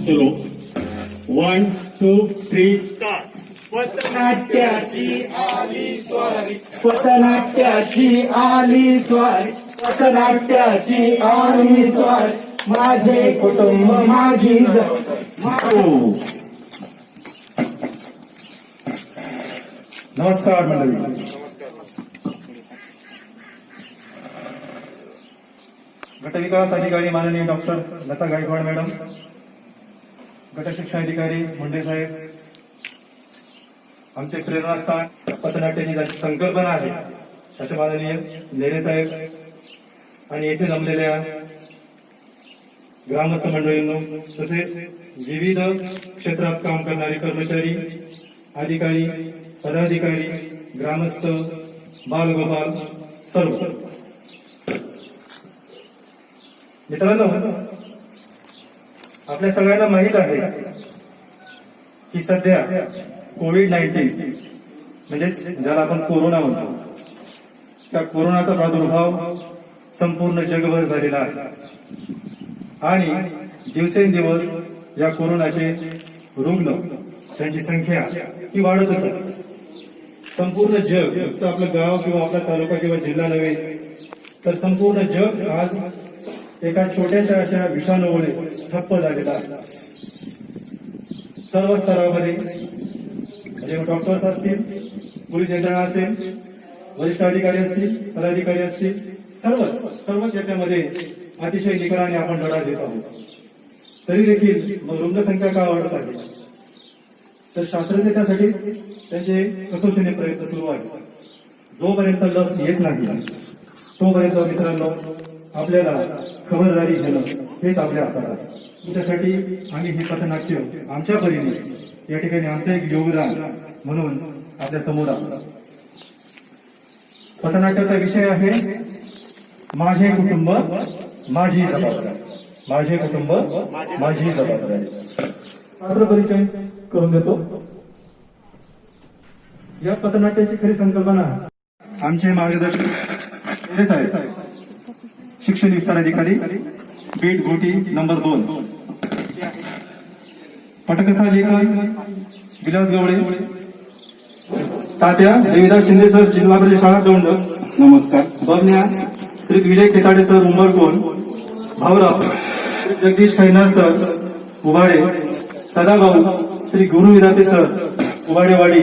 सुरू 1 2 3 स्टार्ट. पथनाट्याची आली स्वारी, पथनाट्याची आली स्वारी, पथनाट्याची आली स्वारी, माझे कुटुंब माझी नमस्कार मंडळी. गटविकास अधिकारी माननीय डॉक्टर लता गायकवाड मॅडम, गटशिक्षण अधिकारी मुंडे साहेब, आमचे प्रेरणास्थान पथनाट्याची ज्याची संकल्पना आहे असे माननीय नेरे साहेब आणि येथे जमलेल्या ग्रामस्थ मंडळींनो, तसेच विविध क्षेत्रात काम करणारे कर्मचारी, अधिकारी, पदाधिकारी, ग्रामस्थ, बालगोपाल सर्व मित्रांनो, आपल्या सगळ्यांना माहित आहे की सध्या कोविड-19 म्हणजेच ज्याला आपण कोरोना म्हणतो, त्या कोरोनाचा प्रादुर्भाव संपूर्ण जगभर झालेला आहे आणि दिवसेंदिवस या कोरोनाचे रुग्ण त्यांची संख्या ही वाढतच आहे. संपूर्ण जग, नुसतं आपलं गाव किंवा आपला तालुका किंवा जिल्हा नव्हे तर संपूर्ण जग आज एका छोट्याशा अशा विषाणूमुळे ठप्प झालेला आहे. सर्व स्तरामध्ये म्हणजे डॉक्टर्स असतील, पोलीस यंत्रणा असेल, वरिष्ठ अधिकारी असतील, पदाधिकारी असतील, सर्वच याच्यामध्ये अतिशय निकराने आपण लढा देत आहोत. तरी देखील मग रुग्णसंख्या का वाढत आहे तर शास्त्रज्ञ त्यासाठी त्यांचे कसोशीने प्रयत्न सुरू आहेत. जोपर्यंत लस येत नाही तोपर्यंत मित्रांनो आपल्याला खबरदारी घेणं हेच आपल्या हातात आहे. त्यासाठी आम्ही हे पथनाट्य आमच्या परीने या ठिकाणी आमचं एक योगदान म्हणून आपल्या समोर आहोत. पथनाट्याचा विषय आहे माझे कुटुंब माझी जबाबदारी. माझे कुटुंब माझी जबाबदारी. पात्र परिचय करून देतो. या पथनाट्याची खरी संकल्पना आमचे मार्गदर्शक साहेब, शिक्षण विस्तार अधिकारी, बीट घोटी नंबर 2. पटकथा लेखन विलास गवळे, तात्या देविदास शिंदे सर, जिल्हा परिषद शाळा दौंड नमस्कार. Babanya Shri Vijay Khetade sir, Umbarkon. Bhaurao Shri Jagdish Khainar sir, Ubhade. Sadabhau Shri Guru Vidhate sir, Ubhadewadi.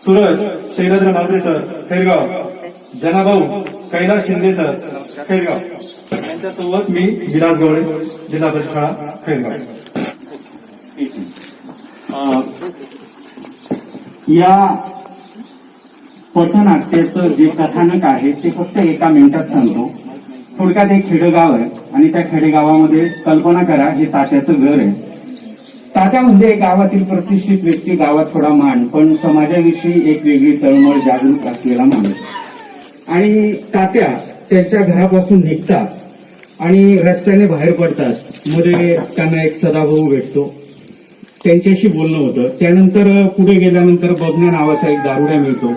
Suraj Shailendra Mantre sir, Khairgaon. Janabhau Kailas Shinde sir, Khairgaon. यांच्यासोबत मी विलास गवळे, जिल्हा परिषद शाळा खैरगाव. या पथनाट्याचं जे कथानक आहे ते फक्त एका मिनिटात सांगतो. थोडक्यात एक खेडेगाव आहे आणि त्या खेडेगावामध्ये कल्पना करा हे तात्याचं घर आहे. तात्या म्हणजे गावातील प्रतिष्ठित व्यक्ती, गावात थोडा मान, पण समाजाविषयी एक वेगळी तळमळ, जागरूक असलेला माणूस. आणि तात्या त्यांच्या घरापासून निघतात आणि रस्त्याने बाहेर पडतात. मध्ये त्यांना एक सदाभाऊ भेटतो, त्यांच्याशी बोलणं होतं. त्यानंतर पुढे गेल्यानंतर बबन्या नावाचा एक दारुड्या मिळतो.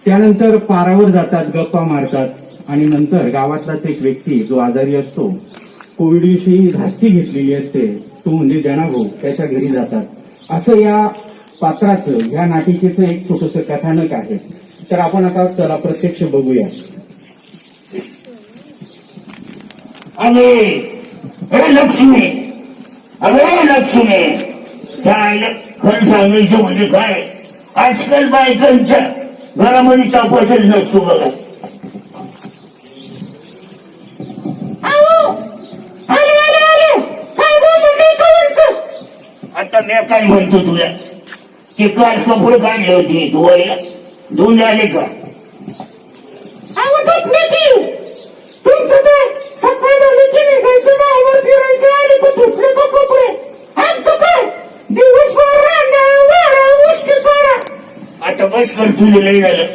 त्यानंतर पारावर जातात, गप्पा मारतात आणि नंतर गावातलाच एक व्यक्ती जो आजारी असतो, कोविडविषयी धास्ती घेतलेली असते, तो म्हणजे जनाभाऊ, त्याच्या घरी जातात. असं या पात्राचं, या नाटिकेचं एक छोटंसं कथानक आहे. तर आपण आता चला प्रत्यक्ष बघूया. अरे लक्ष्मी, अरे लक्ष्मी, काय खरं सांगायचं म्हणजे काय, आजकाल बायकांच्या घरामध्ये तपासच नसतो बघा. आता मी काय म्हणतो तुला, ते काल कपडे काढले होते तू धुवून झाले का? तुमचं काय सकाळ झाली की निघायचं गावावर फिरायचं आणि तू धुतले का कपडे? आमचं काय दिवसभर मुश्किल करा. आता बस कर, तुझं लई झालं.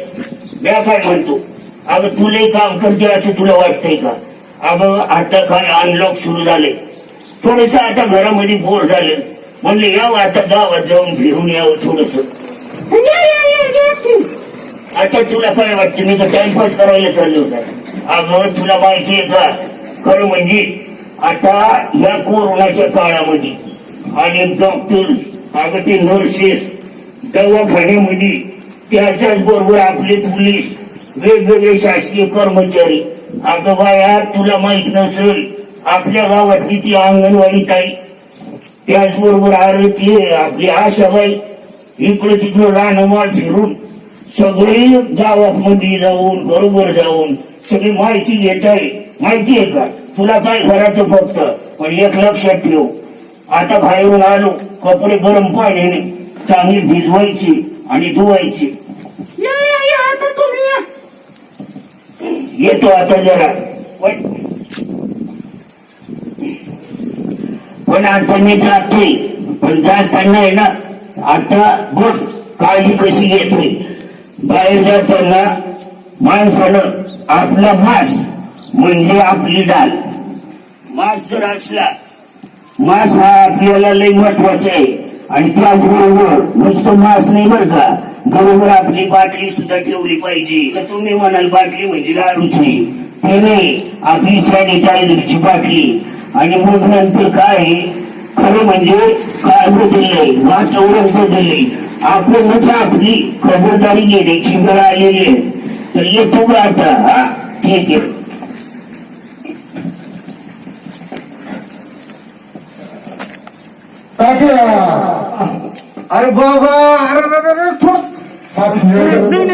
मी काय म्हणतो, अगं तुला काम करते असं तुला वाटतंय का? अगं आता काय अनलॉक सुरू झाले, थोडस आता घरामध्ये बोर झालं, म्हणले यावं आता गावात जाऊन फिरून यावं थोडस. आता तुला काय वाटतं, मी तर टाइमपास करायला चाललो होता. अगं तुला माहितीये का, खरं म्हणजे आता या कोरोनाच्या काळामध्ये आणि डॉक्टर अगं ते नर्सेस दवाखान्यामध्ये त्याच्याच बरोबर आपले पोलीस वेगवेगळे शासकीय कर्मचारी. अगं बाया तुला माहित नसेल आपल्या गावातली ती अंगणवाडी ताई त्याचबरोबर आरती आपली आशाबाई इकडे तिकडे रानमाळ फिरून सगळे गावामध्ये जाऊन बरोबर जाऊन सगळी माहिती घेत आहे. माहिती आहे का तुला काय करायचं फक्त पण एक लक्षात ठेव आता बाहेरून आलो कपडे गरम पाण्याने चांगली भिजवायची आणि धुवायची. या आता तुम्ही या. येतो आता जरा पण आता मी जातोय पण जाताना आहे ना आता बघ काळजी कशी घेतोय. बाहेर जाताना माणसानं आपला मांस म्हणजे आपली डाल मांस जर असला मांस हा आपल्याला लई महत्वाचा आहे. आणि त्याचबरोबर नुसतं मांस नाही बरं का बरोबर आपली बाटली सुद्धा ठेवली पाहिजे. तर तुम्ही म्हणाल बाटली म्हणजे दारूची ते नाही आपली सॅनिटायझरची बाटली. आणि मग नंतर काय खरं म्हणजे काय बदललंय वातावरण बदललंय आपणच आपली खबरदारी घेण्याची वेळ आलेली आहे. तर येतो का आता हा ठीक आहे. अरे बाबा अरे थोडं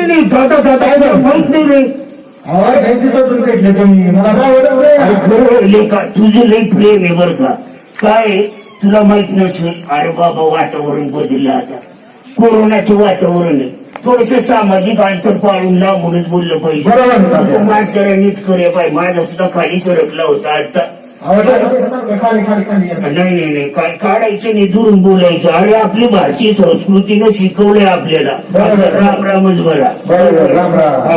नाही दादा माहित नाही रे अरे खरं लेखा तुझे लई प्रेम आहे बरं का काय तुला माहित नसेल. अरे बाबा वातावरण बदललं आता कोरोनाचं वातावरण आहे थोडस सामाजिक अंतर पाळून लांबूनच बोललं पाहिजे. माणसाला नीट करे पाहिजे. माझा सुद्धा खाली सरकला होता आता नाही काय काढायचं नाही दुरून बोलायचं. अरे आपली भारतीय संस्कृतीनं शिकवलंय आपल्याला राम रामच बरा.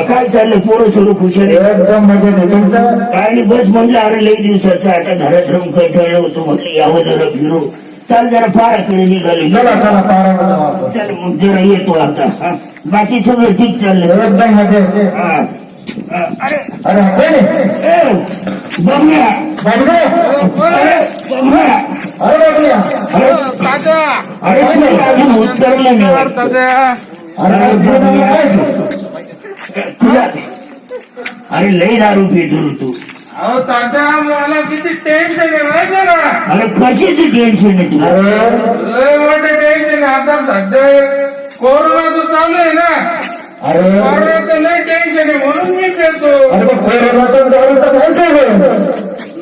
काय चाललंय पोरं सोडू खुशाल काय नाही बस म्हणलं अरे लई दिवसाचं आता घरात राहून काही ठरलं होतं म्हटलं यावं जरा फिरू चाल जरा पाराकडे निघाले चल मग जरा येतो आता बाकी सगळं ठीक चाललंय. अरे बघूया अरे उतरलं अरे लई दारू पितो तू. अहो तात्या मला किती टेन्शन आहे माहिती ना. अरे कशाचं टेन्शन आहे तुला लय मोठं टेन्शन आहे आता सध्या कोरोनाचं चालू आहे ना. कोरोनाचं लय टेन्शन आहे म्हणून मी पेतो.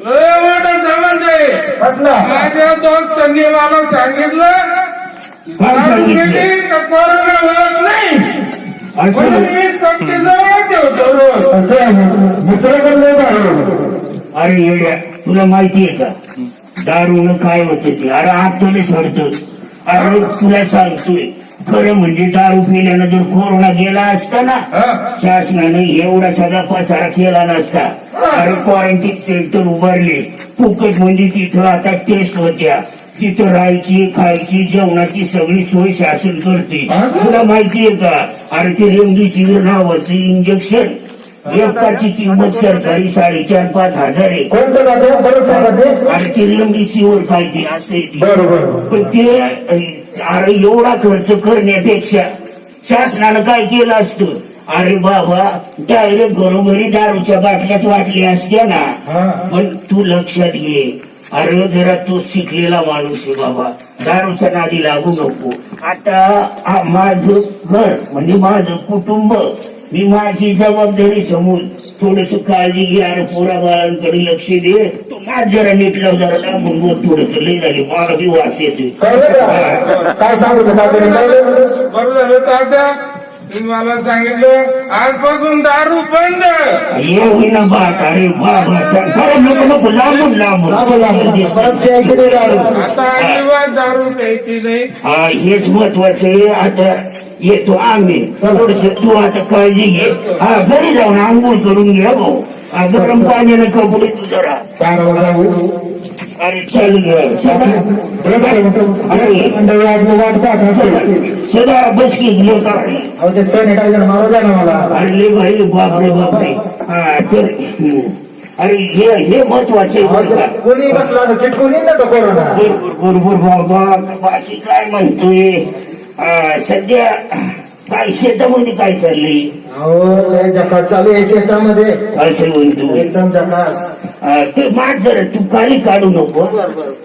लय मोठा संबंध आहे. माझ्या दोस्तांनी मला सांगितलं का कोरोना होत नाही म्हणून मी चटके जवळ ठेवतो रोज. अरे येड्या तुला माहितीये का दारूनं काय होतं ते. अरे आतले सडतं. अरे तुला सांगतोय खरं म्हणजे दारू पिल्यानं जर कोरोना गेला असता ना शासनानं एवढा सगळा पसारा केला नसता. अरे क्वारंटीन सेंटर उभारले फुकट म्हणजे तिथं आता टेस्ट होत्या तिथं राहायची खायची जेवणाची सगळी सोय शासन करते. तुला माहितीये का अरे ते रेमडेसिवीर नावाचं इंजेक्शन एकाची किंमत सरकारी 4,500-5,000 आहे. अरे ते रेमडेसिवीर काय ते असे पण ते अरे एवढा खर्च करण्यापेक्षा शासनानं काय केलं असतं अरे बाबा डायरेक्ट घरोघरी दारूच्या बाटल्याच वाटल्या असत्या ना. पण तू लक्षात घे अरे जरा तू शिकलेला माणूस आहे बाबा दारूच्या नादी लागू नको. आता माझं घर म्हणजे माझं कुटुंब मी माझी जबाबदारी समोर थोडस काळजी घे. अरे पोरा बाळांकडे लक्ष दे. तू माझ जरा नीटला जरा लांबून बोल थोडस लई झाली मला बी वास येते. काय सांगू बरं झालं तात्या तुम्ही मला सांगितलं आजपासून दारू बंद. येऊ ना बात अरे बाबा नको नको लांबून लांबून आता अजिबात दारू प्यायची नाही. हा हेच महत्वाचं आहे. आता येतो आम्ही थोडस तू आता काळजी घे. हा घरी जाऊन आंघोळ करून घे भाऊ. गरम पाण्याने कपडे तू जरा अरे चल सदा बस की सॅनिटायझर मारा ना मला. अरे भाई बापरे बापरे. हा तर अरे हे महत्वाचे कोणी बसला असं चिटकून येईल ना तो कोरोना. बरोबर बाबा. बाकी काय म्हणतोय सध्या काय शेतामध्ये काय चाललंय अहो लय जकात चालू आहे शेतामध्ये, असं म्हणतो. एकदम जकात. ते मात जरा तू खाली काढू नको.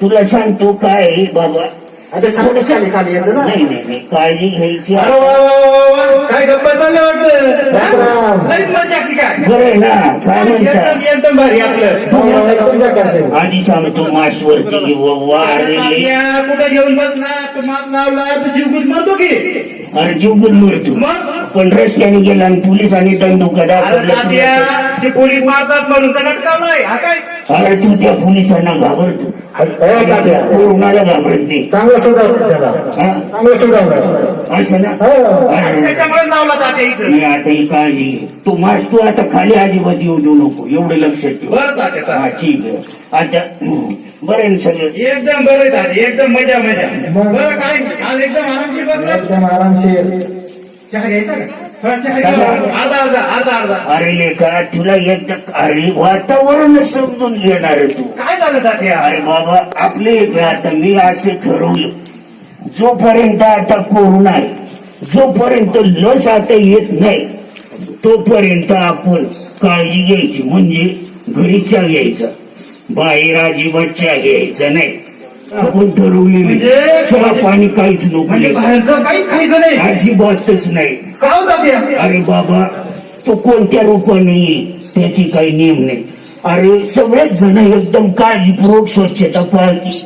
तुला सांगतो काय आहे बाबा. आता थोडं खाली खाली येतं ना. नाही नाही नाही, काळजी घ्यायची. अरे वा, वा, वा, वा. काय गप्पा चालल्या वाटतं राम. लई मजा की काय बरं आहे ना काय म्हणतात एकदम भारी आपलं. एकदम जकात आहे. आधी सांगतो माशवरती वारले. तात्या, कुठं घेऊन बसला तू मात लावला तर जीव गुद मरतो की अरे जीवगुण मरतो. मग पण रस्त्याने गेला आणि पोलिसांनी दंडुका अरे तात्या दाखवला. ते पोलीस मारतात म्हणून तर लटकावलाय हा काय अरे तू त्या पोलिसांना घाबरतो. तात्या. कोरोनाला घाबरत नाही. चांगलं सुधारलं त्याला, हा? चांगलं सुधारलं. असं ना. हो. अरे, त्याच्यामुळे लावला तात्या इथं मी आता ही काळजी घे. तू मास्क तू आता खाली अजिबात येऊ देऊ नको एवढं लक्षात ठेव. बरं तात्या हा ठीक आहे. आता बरं आहे ना सगळं. एकदम बरं तात्या एकदम मजा मजा. बरं काय आज एकदम आरामशीर बसला. एकदम आरामशीर. चहा घ्यायचा का? थोडा चहा घ्या. अर्धा अर्धा अर्धा अर्धा. अरे लेखा तुला एकदा अरे वातावरण समजून घेणार तू. काय झालं तात्या अरे बाबा आपले आता मी असे ठरवलं जोपर्यंत आता कोरोना आहे, जोपर्यंत लस आता येत नाही तोपर्यंत आपण काळजी घ्यायची. म्हणजे घरी चहा घ्यायचा, बाहेर अजिबात चहा घ्यायचा नाही. आपण ठरवलेली म्हणजे- चहा पाणी काहीच नको म्हणजे बाहेरचं काहीच खायचं नाही अजिबातच नाही. का हो तात्या अरे बाबा तो कोणत्या रूपाने येईल त्याची काही नियम नाही. अरे सगळेच जण एकदम काळजीपूर्वक स्वच्छता पाळतील,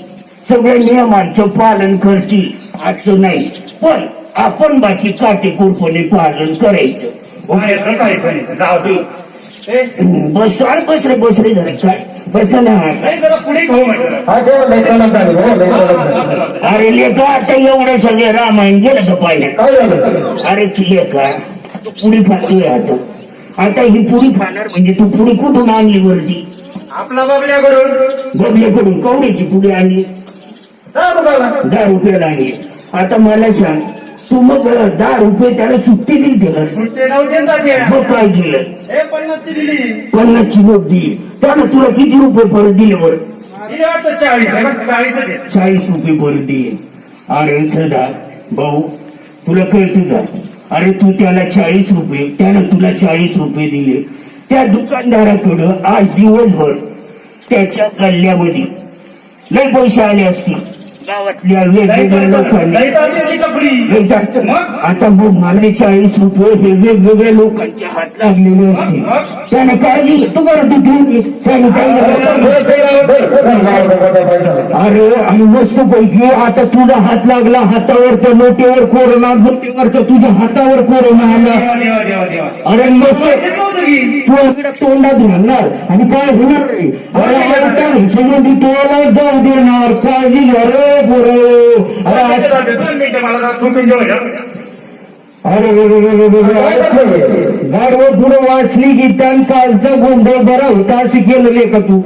सगळ्या नियमांचं पालन करतील असं नाही. पण आपण बाकी काटेकोरपणे पालन करायचं. बाहेरचं खायचं नाही जाऊ दे. बस बस रे जरा काय बस ना. नाही जरा पुढे खाऊ म्हटलं. हा तेव्हा लय कडक झाली हो, लय कडक झाली. अरे लेखा आता एवढं सगळे रामायण गेलं का पाहिजे. काय झालं? अरे तू लेखा तू पुढे खातोय आता. आता ही पुढी खाणार म्हणजे तू पुढे कुठून आणली वरती. आपला बाबल्याकडून बबल्याकडून कवड्याची पुढे आणली, 10 रुपयाला आणली. आता मला सांग तू मग 10 रुपये त्याला सुट्टी दिली त्याला. सुट्टे नव्हते ना तात्या. मग काय केलं. 50 दिली 50ची नोट दिली त्यानं तुला किती रुपये परत दिले बरं. दिली वाटतं 40 40 रुपये परत दिले. अरे सदा भाऊ तुला कळतं का. अरे तू त्याला 40 रुपये त्यानं तुला 40 रुपये दिले. त्या दुकानदाराकडं आज दिवसभर त्याच्या गल्ल्यामध्ये लय पैसे आले असतील गावातल्या वेगवेगळ्या लोकांनी. लय जास्त. आता मग मला 40 रुपये हे वेगवेगळ्या लोकांच्या हात लागलेले असतील. त्यानं काळजी तू करत होती त्याने अरे आणि मस्त पैकी आता तुझा हात लागला हातावर त्या नोटेवर कोरोना, नोटेवर तर तुझ्या हातावर कोरोना आला. अरे मस्त तू इकडे तोंडात घालणार आणि काय होणार रे. अरे आयता हिशोबाने तोला जाऊ देणार. काळजी घ्या रे पोरं. गाडव पुढं वाचली गीता कालचा गोंधळ बरा होता असं केलं का तू.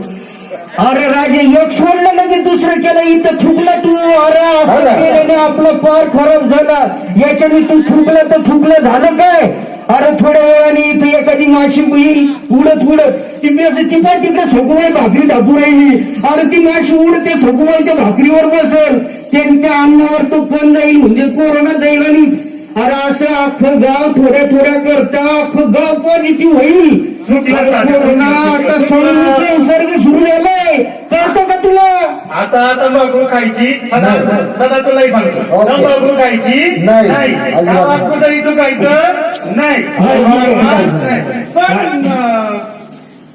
अरे राजे एक सोडलं लगे दुसरं केलं इथं थुकला तू. अरे असं केल्याने आपलं पार खराब झाला. याच्याने तू थुकलं तर थुकलं झालं काय. अरे थोड्या वेळाने इथं एखादी माशी येईल उडत ती मी असं ती पण तिकडे सगुमाई भाकरी टाकू राहिली. अरे ती माशी उडते सगुमाईच्या भाकरीवर बसल त्यांच्या अन्नावर तो पण जाईल म्हणजे कोरोना जाईल. आणि अरे असं अख्खं गाव थोड्या करता अख्खं गाव पॉझिटिव्ह होईल. कोरोना आता संसर्ग सुरू झालाय कळतो का तुला. आता तंबाखू खायची सदा तुलाही सांगतो तंबाखू खायची नाही. गावात कुठंही थुकायचं नाही. पण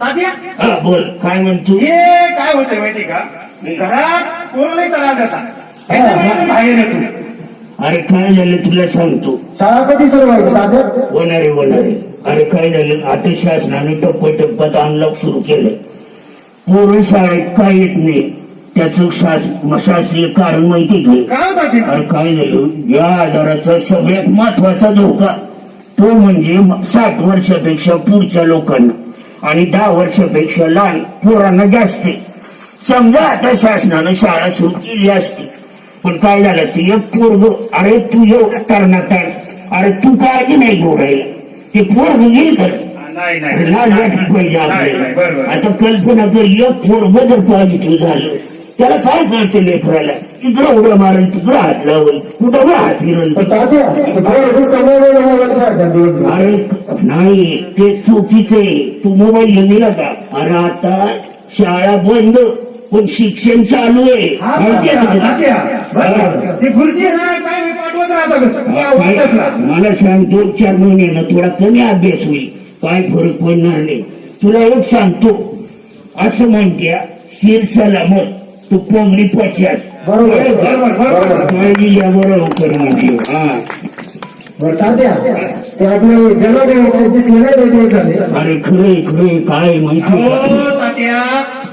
तात्या हा बोल काय म्हणतो. हे काय होतंय माहिती का घरात कोणालाही त्रास देतात त्याच्यामुळे बाहेर येतो. अरे काय झालं तुला सांगतो. शाळा कधी सुरू व्हायचं दादा? होणारे. अरे काय झालं आता शासनाने टप्प्यात अनलॉक सुरू केलं. पोरं शाळेत काय येत नाही त्याचं शास्त्रीय कारण माहिती घे. काय तात्या अरे काय झालं या आजाराचा सगळ्यात महत्वाचा धोका तो म्हणजे 60 वर्षापेक्षा पुढच्या लोकांना आणि 10 वर्षापेक्षा लहान पोरांना जास्त. समजा आता शासनानं शाळा सुरू केली असती पण काय झालं असतं एक पोरग अरे तू एवढं करणार अरे तू काळजी नाही घेऊ राहिला ते पोरग येईल तर नाही नाही लाज वाटली पाहिजे नाही, नाही, बरोबर. आपल्याला. आता कल्पना कर, एक पोरग जर पॉझिटिव्ह झालं त्याला काय कळतं लेकराला? तिकडं उड्या मारण, तिकडं हात लावल, कुठं बी हात फिरल. पण तात्या ते पोरं नुसतं मोबाईल खेळतात दिवसभर. अरे नाही, ते चुकीचं आहे. तू मोबाईल घेऊन दिला का? अरे आता शाळा बंद पण शिक्षण चालू आहे, माहिती आहे का तुला? ते खुर्ची आहे ना काय मी पाठवत राहतो व्हॉट्सअपला. मला सांग, 2-4 महिन्यानं थोडा कमी अभ्यास होईल, काय फरक पडणार नाही. तुला एक सांगतो, असं म्हणत्या शिर सलामत तू कोंबडी पचास. बरोबर. काळजी घ्या बरोबर कर म्हणजे. हा बरं तात्या ते आपले जनादेव काही दिसले नाही दोन दिवस झाले. अरे खरंय खरंय, काय माहिती आहे का? अहो तात्या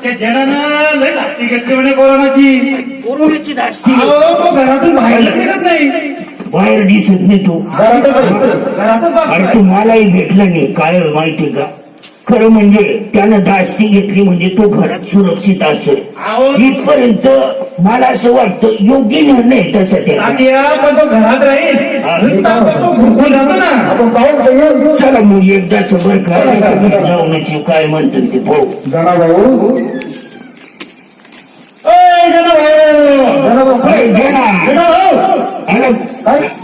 त्या जनानं लय धास्ती घेतली म्हणे कोरोनाची. कोरोनाची धास्ती अहो तो घरातून बाहेर निघत नाही, बाहेर दिसत नाही तू. घरातच अरे बसतोय. तू मलाही भेटला नाही, काय माहिती का? खरं म्हणजे त्यानं धास्ती घेतली म्हणजे तो घरात सुरक्षित असेल. अहो इथपर्यंत मला असं वाटतं योग्य निर्णय आहे तसा त्याचा. तात्या पण तो घरात राहील नुसता तो घुमून राहतो ना. आपण पाहून तर येऊ. चला मग एकदाच बरं का जाऊनची काय म्हणतात ते पाहू. जना भाऊ ओय जना भाऊ, जना भाऊ अरे जना, जना भाऊ. हॅलो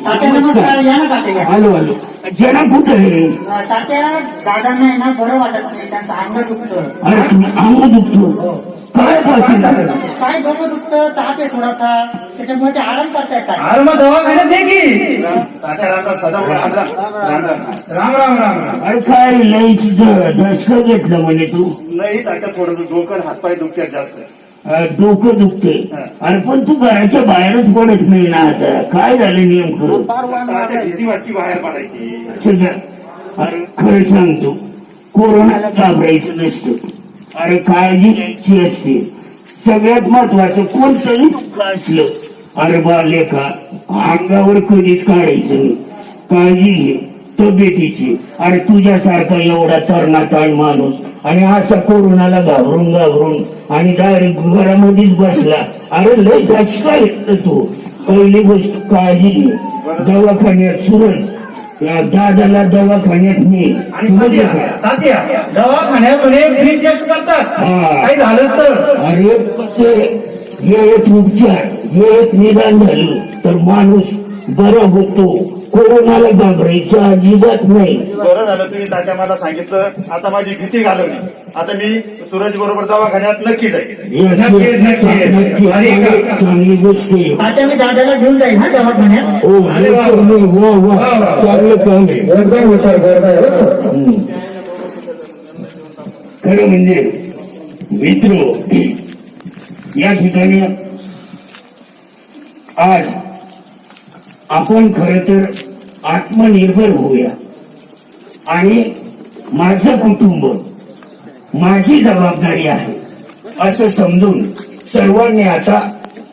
तात्या नमस्कार, या ना तात्या या. हॅलो हॅलो, जना कुठं आहे? तात्या दादांना आहे ना बरं वाटत नाही, त्यांचं अंग दुखतं. अरे तुम्ही अंग दुखतो काय पासून? काय डोकं दुखतं, ताप आहे थोडासा, त्याच्यामुळे ते आराम करतायत. अरे मग दवाखान्यात दे की. राम राम राम राम. अरे काय लईच दशक घेतलं म्हणे तू. नाही तात्या थोडस डोकं हातपाय दुखतात जास्त. डोकं दुखते. अरे पण तू घराच्या बाहेरच पडत नाही ना आता. काय झालं नेमकं? तात्या भीती वाटती बाहेर पडायची. सगळं अरे खरं सांगतो, कोरोनाला घाबरायचं नसतं. अरे काळजी घ्यायची असते. सगळ्यात महत्वाचं कोणतंही दुःख असलं, अरे बा लेखा अंगावर कधीच काढायचं नाही. काळजी घे तब्येतीची. अरे तुझ्यासारखा एवढा तरणाताण माणूस आणि असा कोरोनाला घाबरून आणि डायरेक्ट घरामध्येच बसला. अरे लय धसका घेतलं तू. पहिली गोष्ट काळजी घे. दवाखान्यात सुरत, त्या दादाला दवाखान्यात मी आणि तात्या दवाखान्यात म्हणे फ्री टेस्ट करतात, हा. काही झालं तर. अरे कसे हे एक उपचार, हे एक निदान झालं तर माणूस बरा होतो. कोरोनाला घाबरायचं अजिबात नाही. बरं झालं तुम्ही तात्या मला सांगितलं. आता माझी भीती घालवली. आता मी सूरज बरोबर दवाखान्यात नक्की जाईल. हे नक्की. चांगली गोष्ट आहे. तात्या मी दादाला घेऊन जाईल ना दवाखान्यात. हो वा चांगलं काम आहे. एकदम हुशार बरोबर. खरं म्हणजे मित्र, या ठिकाणी आज आपण खरं तर आत्मनिर्भर होऊया आणि माझं कुटुंब माझी जबाबदारी आहे असं समजून सर्वांनी आता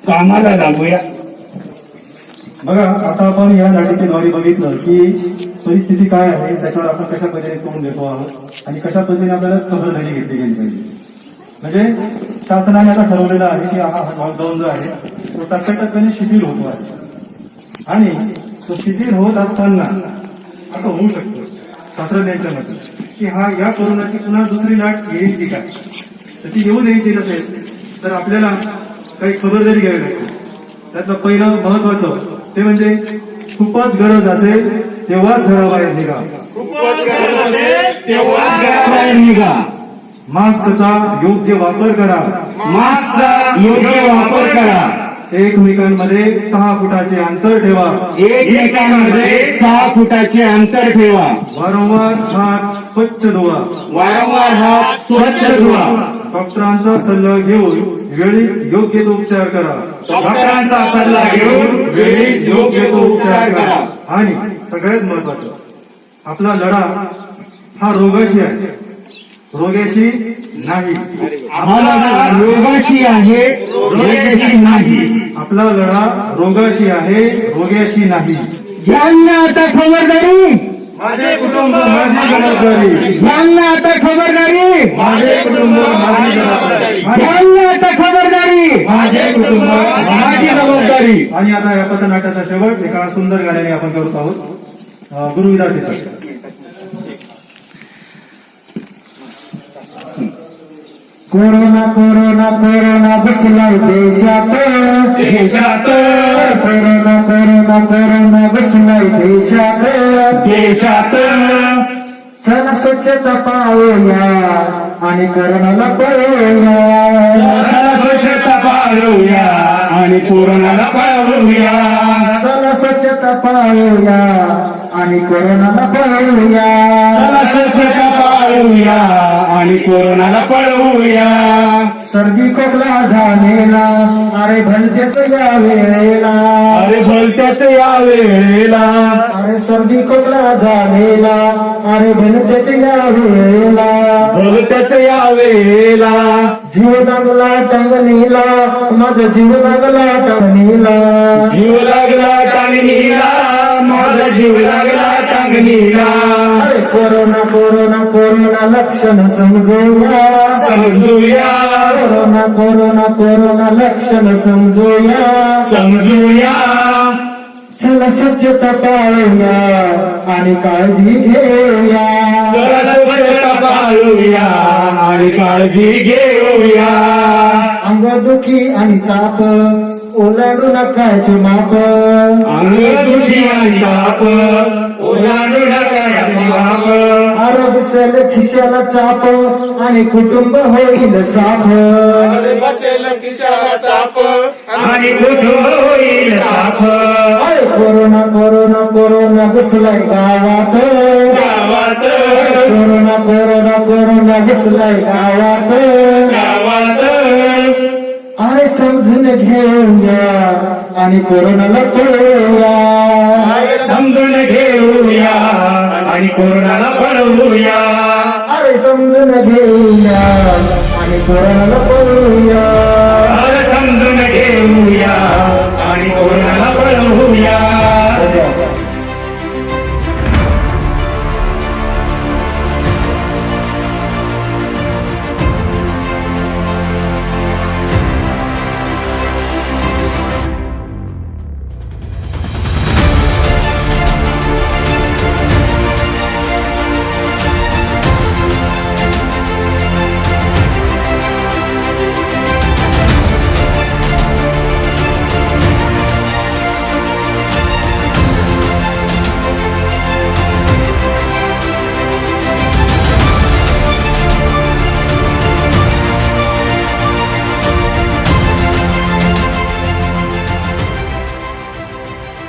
कामाला लागूया. बघा आता आपण या नाटिकेद्वारे बघितलं की परिस्थिती काय आहे, त्याच्यावर आपण कशा पद्धतीने तोंड देतो आहोत आणि कशा पद्धतीने आपल्याला खबरदारी घेतली गेली पाहिजे. म्हणजे शासनाने आता ठरवलेलं आहे की हा लॉकडाऊन जो आहे तो टप्प्याटप्प्याने शिथिल होतो आहे आणि तो शिथिल होत असताना असं होऊ शकतं शास्त्रज्ञांच्या मते की या कोरोनाची पुन्हा दुसरी लाट येईल की काय, तर ती येऊ द्यायची नसेल तर आपल्याला काही खबरदारी घ्यावी लागते. त्यातलं पहिलं महत्वाचं ते म्हणजे खूपच गरज असेल तेव्हाच घराबाहेर निघा. बाहेर निघा. मास्कचा योग्य वापर करा. मास्कचा योग्य वापर करा. एकमेकांमध्ये 6 फुटाचे अंतर ठेवा. एकमेकांमध्ये 6 फुटाचे अंतर ठेवा. वारंवार हात स्वच्छ धुवा. वारंवार हात स्वच्छ धुवा. डॉक्टरांचा सल्ला घेऊन वेळीच योग्य तो उपचार करा. डॉक्टरांचा सल्ला घेऊन वेळीच योग्य तो उपचार करा. आणि सगळ्यात महत्वाचं आपला लढा हा रोगाशी आहे, रोगाशी नाही. आपला लढा रोगाशी आहे, रोगाशी नाही. आपला लढा रोगाशी आहे, रोग्याशी नाही. ज्यांना आता खबरदारी, माझे कुटुंब माझी जबाबदारी. ज्यांना आता खबरदारी, माझे कुटुंब माझी जबाबदारी. ज्यांना आता खबरदारी, माझे कुटुंब माझी जबाबदारी. आणि आता या पथनाट्याचा शेवट एका सुंदर गाण्याने आपण करत आहोत. गुरु विद्यार्थी सर. कोरोना कोरोना कोरोना बसलाय देशात देशात कोरोना कोरोना कोरोना बसलाय देशात देशात चला स्वच्छता पाळूया आणि कोरोनाला पळूया स्वच्छता पाळूया आणि कोरोनाला पळवूया चला स्वच्छता पाळूया आणि कोरोनाला पळूया स्वच्छता पाळूया आणि कोरोनाला पळवूया सर्दी खोकला झालेला अरे भलतेच या वेळेला अरे भलत्याच या वेळेला अरे सर्दी खोकला झालेला अरे भलतेच या वेळेला भलत्याच या वेळेला जीव लागला टांगणीला माझा जीव लागला टांगणीला जीव लागला टांगणीला माझा जीव लागला टांगणीला अरे कोरोना कोरोना कोरोना लक्षण समजूया समजूया कोरोना कोरोना कोरोना लक्षण समजूया समजूया चला स्वच्छता पाळूया आणि काळजी घेऊया जरा स्वच्छता पाळूया आणि काळजी घेऊया अंगदुखी आणि ताप ओलांडू नकाचे माप अंग तुझी आणि ताप ओलांडू नका बाप आरोग्य खिशाला चाप आणि कुटुंब होईल साफ बसेल खिशाला चाप आणि कुठं होईल साफ अरे कोरोना कोरोना कोरोना घुसलाय गावात गावात कोरोना कोरोना कोरोना घुसलाय गावात गावात अरे समजून घेऊया आणि कोरोनाला पळूया समजून घेऊया आणि कोरोनाला पळवूया अरे समजून घेऊया आणि कोरोनाला पळूया